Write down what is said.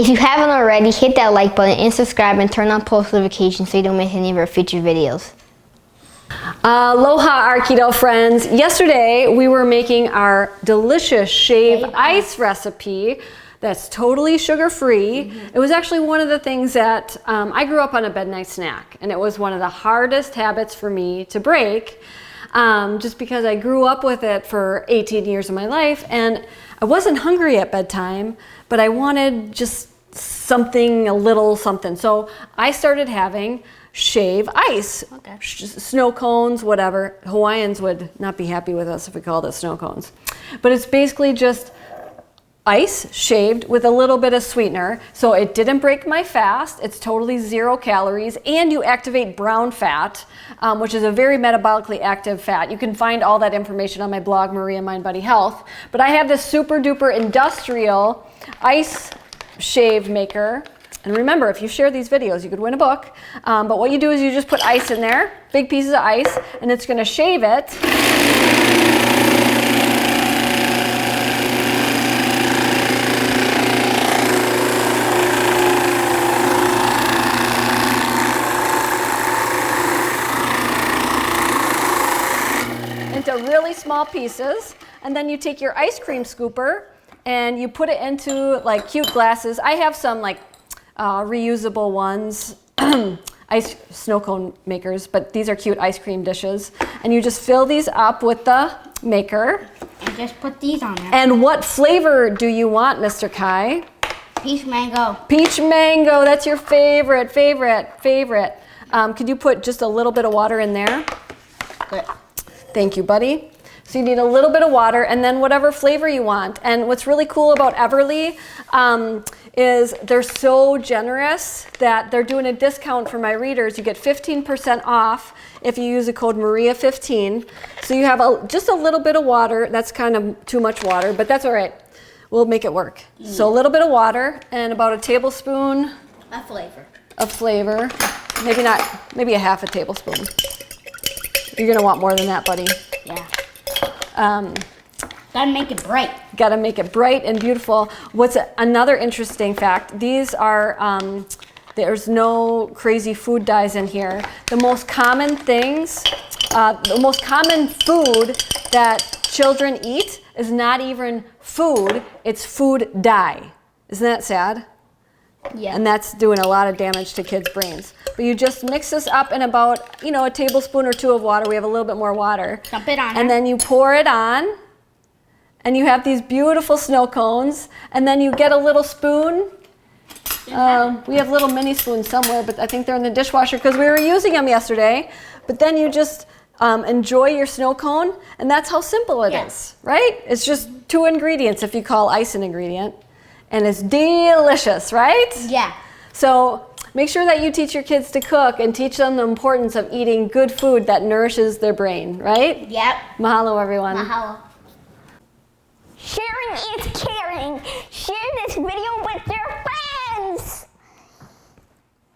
If you haven't already, hit that like button and subscribe and turn on post notifications so you don't miss any of our future videos. Aloha, our keto friends. Yesterday we were making our delicious shave ice recipe that's totally sugar-free. It was actually one of the things that I grew up on a bed-night snack, and it was one of the hardest habits for me to break, just because I grew up with it for 18 years of my life, and I wasn't hungry at bedtime, but I wanted just something, a little something. So I started having shave ice, snow cones, whatever. Hawaiians would not be happy with us if we called it snow cones. But it's basically just ice shaved with a little bit of sweetener. So it didn't break my fast. It's totally 0 calories, and you activate brown fat, which is a very metabolically active fat. You can find all that information on my blog, Maria Mind Body Health. But I have this super duper industrial ice shave maker. And remember, if you share these videos, you could win a book. But what you do is you just put ice in there, big pieces of ice, and it's going to shave it. Into really small pieces. And then you take your ice cream scooper and you put it into like cute glasses. I have some like reusable ones, ice snow cone makers, but these are cute ice cream dishes. And you just fill these up with the maker. And just put these on there. And what flavor do you want, Mr. Kai? Peach mango. Peach mango, that's your favorite. Could you put just a little bit of water in there? Good. Thank you, buddy. So you need a little bit of water and then whatever flavor you want. And what's really cool about Everly is they're so generous that they're doing a discount for my readers. You get 15% off if you use the code Maria15. So you have just a little bit of water. That's kind of too much water, but that's all right. We'll make it work. So a little bit of water and about a tablespoon of flavor. Maybe a half a tablespoon. You're gonna want more than that, buddy. Yeah. Gotta make it bright. Gotta make it bright and beautiful. What's another interesting fact, these are, there's no crazy food dyes in here. The most common things, the most common food that children eat is not even food, it's food dye. Isn't that sad? Yeah. And that's doing a lot of damage to kids' brains. But you just mix this up in about, a tablespoon or 2 of water. We have a little bit more water. Dump it on. And then you pour it on. And you have these beautiful snow cones. And then you get a little spoon. We have little mini spoons somewhere, but I think they're in the dishwasher because we were using them yesterday. But then you just enjoy your snow cone. And that's how simple it is, right? It's just 2 ingredients if you call ice an ingredient. And it's delicious, right? Yeah. So make sure that you teach your kids to cook and teach them the importance of eating good food that nourishes their brain, right? Yep. Mahalo, everyone. Mahalo. Sharing is caring. Share this video with your